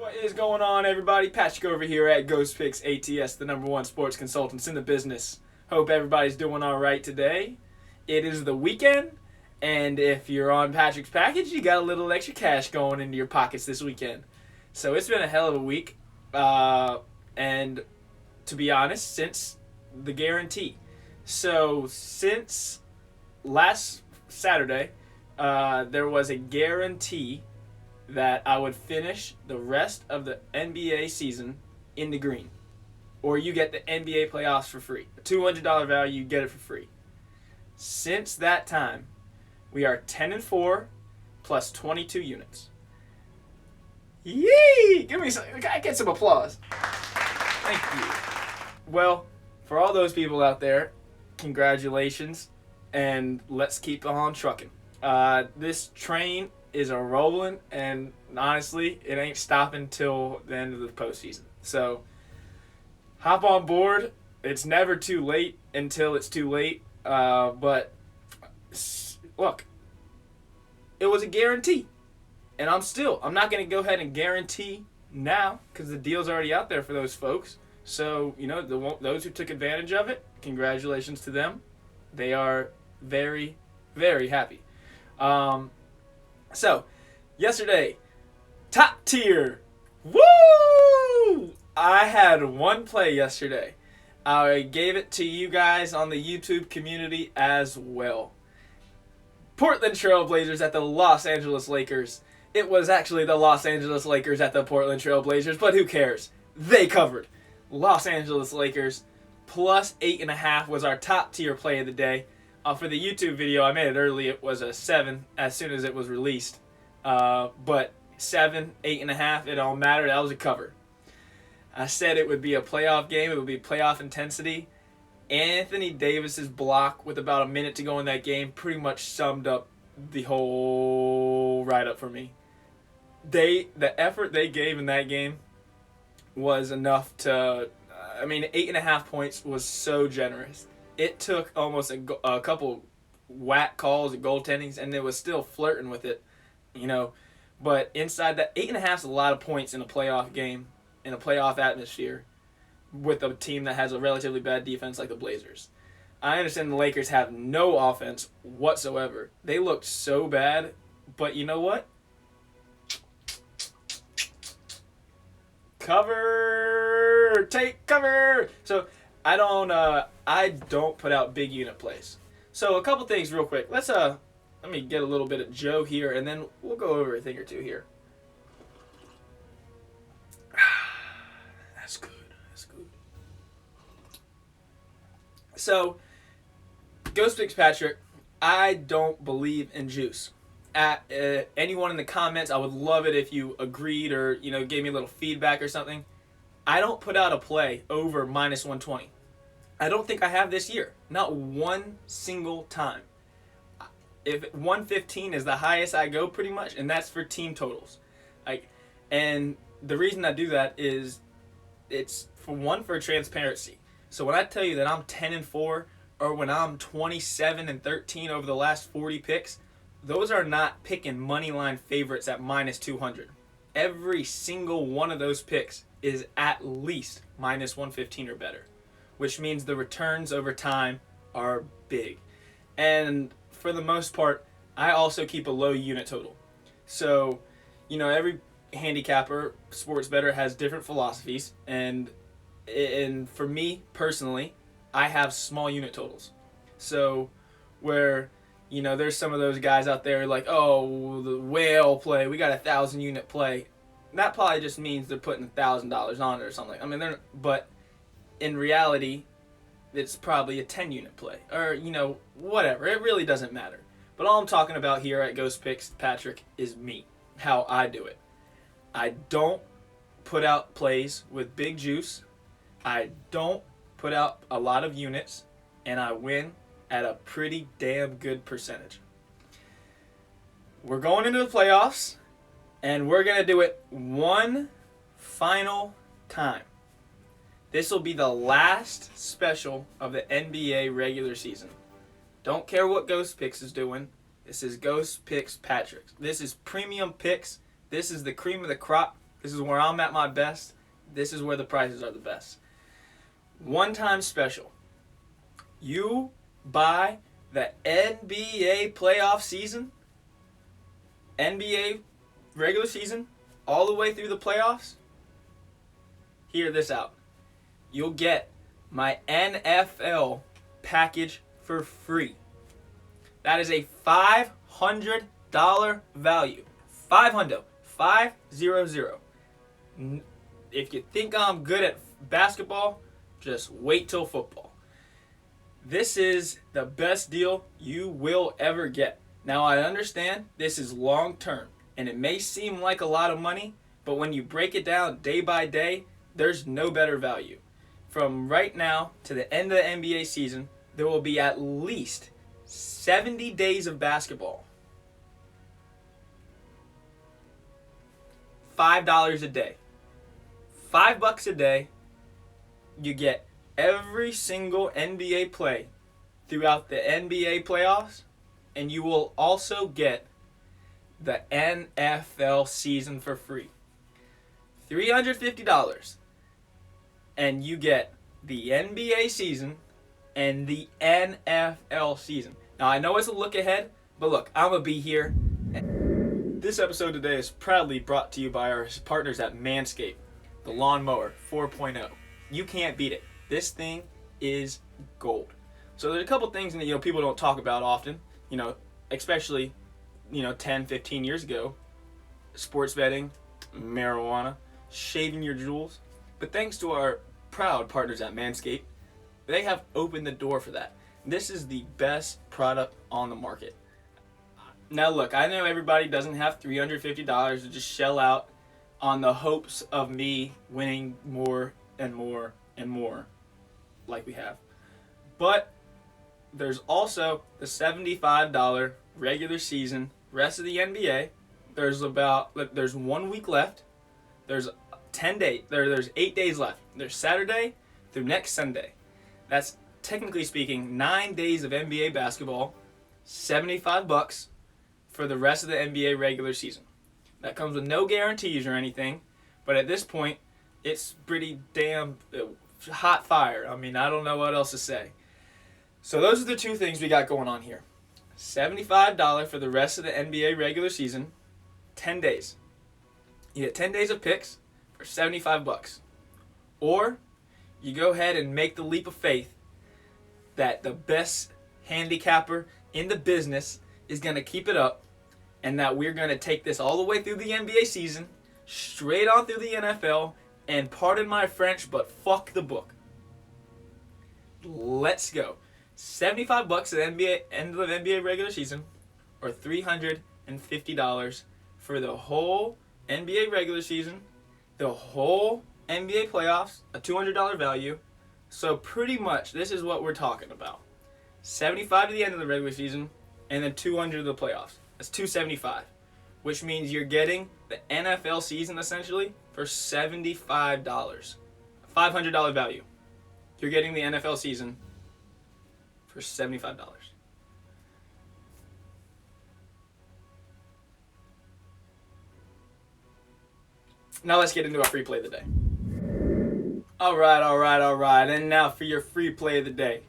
What is going on, everybody? Patrick over here at GhostPicks ATS, the #1 sports consultants in the business. Hope everybody's doing all right today. It is the weekend, and if you're on Patrick's package, you got a little extra cash going into your pockets this weekend. So it's been a hell of a week, and to be honest, since the guarantee. So since last Saturday, there was a guarantee that I would finish the rest of the NBA season in the green. Or you get the NBA playoffs for free. A $200 value, you get it for free. Since that time, we are 10-4 plus 22 units. Yee! Give me some, I get some applause. Thank you. Well, for all those people out there, congratulations, and let's keep on trucking. This train is a rolling, and honestly, it ain't stopping till the end of the postseason. So, hop on board. It's never too late until it's too late. But look, it was a guarantee, and I'm not going to go ahead and guarantee now because the deal's already out there for those folks. So, those who took advantage of it, congratulations to them. They are very, very happy. So, yesterday, top tier. Woo! I had one play yesterday. I gave it to you guys on the YouTube community as well. Portland Trail Blazers at the Los Angeles Lakers. It was actually the Los Angeles Lakers at the Portland Trail Blazers, but who cares? They covered. Los Angeles Lakers plus 8.5 was our top tier play of the day. For the YouTube video, I made it early. It was a 7 as soon as it was released. But 7, 8.5, it all mattered. That was a cover. I said it would be a playoff game. It would be playoff intensity. Anthony Davis's block with about a minute to go in that game pretty much summed up the whole write-up for me. The effort they gave in that game was enough to... 8.5 points was so generous. It took almost a couple whack calls and goaltendings, and it was still flirting with it, But inside that, 8.5 is a lot of points in a playoff game, in a playoff atmosphere, with a team that has a relatively bad defense like the Blazers. I understand the Lakers have no offense whatsoever. They looked so bad, but you know what? Cover! Take cover! So, I don't put out big unit plays. So a couple things real quick. Let me get a little bit of Joe here, and then we'll go over a thing or two here. That's good. So, GhostPicks Patrick, I don't believe in juice. Anyone in the comments, I would love it if you agreed or gave me a little feedback or something. I don't put out a play over minus 120. I don't think I have this year. Not one single time. If 115 is the highest I go pretty much, and that's for team totals. And the reason I do that is it's for transparency. So when I tell you that I'm 10-4 or when I'm 27-13 over the last 40 picks, those are not picking money line favorites at minus 200. Every single one of those picks is at least minus 115 or better, which means the returns over time are big. And for the most part, I also keep a low unit total. So, every handicapper, sports bettor has different philosophies. And for me, personally, I have small unit totals. So, where, there's some of those guys out there like, oh, the whale play, we got 1,000 unit play. That probably just means they're putting $1,000 on it or something. But in reality, it's probably a 10 unit play or whatever. It really doesn't matter. But all I'm talking about here at GhostPicks Patrick is me, how I do it. I don't put out plays with big juice. I don't put out a lot of units, and I win at a pretty damn good percentage. We're going into the playoffs, and we're going to do it one final time. This will be the last special of the NBA regular season. Don't care what GhostPicks is doing. This is GhostPicks Patrick. This is premium picks. This is the cream of the crop. This is where I'm at my best. This is where the prices are the best. One-time special. You buy the NBA playoff season, NBA regular season, all the way through the playoffs. Hear this out. You'll get my NFL package for free. That is a $500 value. 500. 500. If you think I'm good at basketball, just wait till football. This is the best deal you will ever get. Now, I understand this is long term, and it may seem like a lot of money, but when you break it down day by day, there's no better value. From right now to the end of the NBA season, there will be at least 70 days of basketball. $5 a day. $5 a day. You get every single NBA play throughout the NBA playoffs, and you will also get the NFL season for free. $350. And you get the NBA season and the NFL season. Now, I know it's a look ahead, but look, I'm going to be here. This episode today is proudly brought to you by our partners at Manscaped, the Lawnmower 4.0. You can't beat it. This thing is gold. So there's a couple things that people don't talk about often, especially 10, 15 years ago. Sports betting, marijuana, shaving your jewels. But thanks to our proud partners at Manscaped, they have opened the door for that. This is the best product on the market. Now look, I know everybody doesn't have $350 to just shell out on the hopes of me winning more and more and more like we have. But there's also the $75 regular season rest of the NBA. There's 1 week left. There's 10 days. There's 8 days left. There's Saturday through next Sunday. That's technically speaking 9 days of NBA basketball, $75 for the rest of the NBA regular season. That comes with no guarantees or anything, but at this point, it's pretty damn hot fire. I mean, I don't know what else to say. So those are the two things we got going on here. $75 for the rest of the NBA regular season, 10 days. You get 10 days of picks for $75. Or you go ahead and make the leap of faith that the best handicapper in the business is going to keep it up, and that we're going to take this all the way through the NBA season, straight on through the NFL, and pardon my French, but fuck the book. Let's go. $75 at the end of the NBA regular season, or $350 for the whole NBA regular season, the whole NBA playoffs, a $200 value. So pretty much this is what we're talking about. $75 to the end of the regular season, and then $200 to the playoffs. That's $275, which means you're getting the NFL season essentially for $75. $500 value. You're getting the NFL season for $75. Now let's get into our free play of the day. All right. And now for your free play of the day.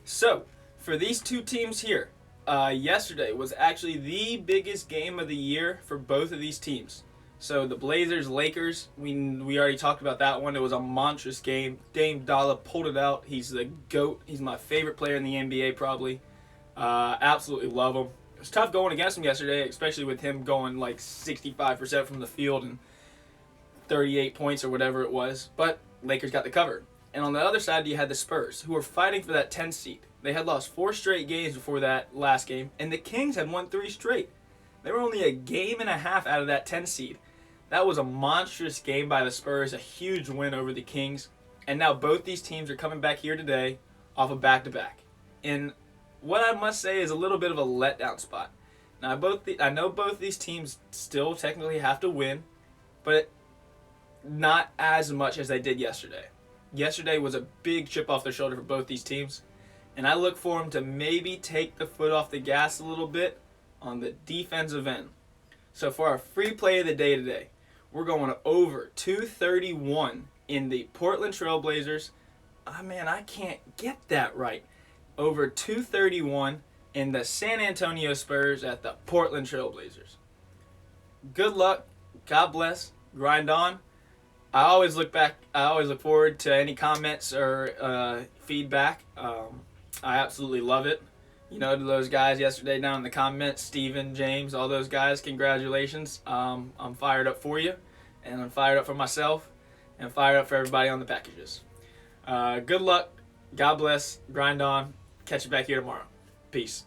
So, for these two teams here, yesterday was actually the biggest game of the year for both of these teams. So the Blazers-Lakers, we already talked about that one. It was a monstrous game. Dame Dollar pulled it out. He's the GOAT. He's my favorite player in the NBA probably. Absolutely love him. It was tough going against him yesterday, especially with him going like 65% from the field and 38 points or whatever it was. But Lakers got the cover. And on the other side, you had the Spurs, who were fighting for that 10th seed. They had lost 4 straight games before that last game, and the Kings had won 3 straight. They were only a game and a half out of that 10 seed. That was a monstrous game by the Spurs, a huge win over the Kings. And now both these teams are coming back here today off a back-to-back. In what I must say is a little bit of a letdown spot. Now, I know both these teams still technically have to win, but not as much as they did yesterday. Yesterday was a big chip off their shoulder for both these teams. And I look for them to maybe take the foot off the gas a little bit on the defensive end. So for our free play of the day today, We're going over 231 in the Portland Trailblazers. Man, I can't get that right. Over 231 in the San Antonio Spurs at the Portland Trailblazers. Good luck. God bless. Grind on. I always look forward to any comments or feedback. I absolutely love it. You know, to those guys yesterday down in the comments, Steven, James, all those guys, congratulations. I'm fired up for you, and I'm fired up for myself, and fired up for everybody on the packages. Good luck. God bless. Grind on. Catch you back here tomorrow. Peace.